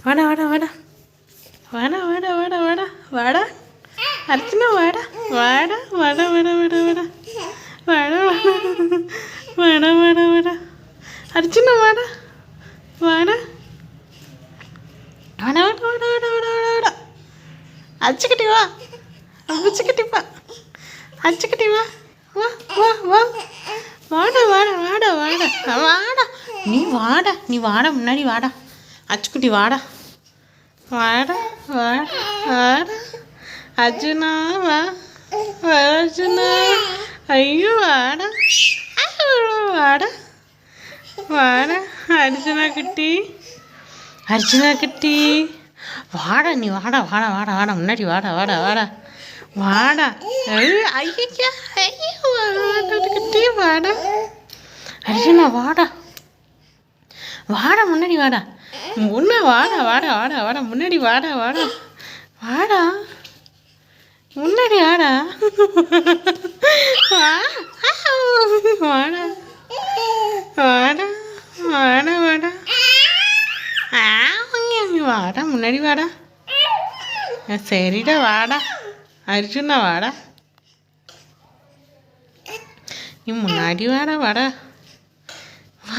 வாடா வாடா வாடா வாடா வாடா வாடா வாடா வாடா அர்ச்சனா வாடா வாடா வாடா வாடா வாடா வாடா வாடா வாடா வாடா வாடா அர்ச்சனா வாடா வாடா வாடா வாடா வாடா வாடா வாடா வாடா வாடா அச்சுக்கிட்டி வா அச்சுக்கிட்டி வா அச்சுக்கிட்டி வா வா வா வா வாடா வாடா வாடா வாடா வாடா நீ வாடா முன்னாடி வாடா அச்சுக்குட்டி வாடா வாடா வாடா வாடா அர்ஜுனா வா அர்ஜுனா ஐயோ வாடா வாடா வாடா அர்ஜுனா குட்டி வாடா நீ வாடா வாடா வாடா வாடா முன்னாடி வாடா வாடா வாடா வாடா ஐயோ ஐயோ வாடா குட்டி வாடா அர்ஜுனா வாடா வாடா முன்னாடி வாடா முன்ன வாடா வாடா வாடா வாடா முன்னாடி வாடா வாடா வாடா முன்னாடி வாடா வாடா வாடா வாடா வாடா வாடா முன்னாடி வாடா சரிடா வாடா அர்ஜுனா வாடா நீ முன்னாடி வாடா வாடா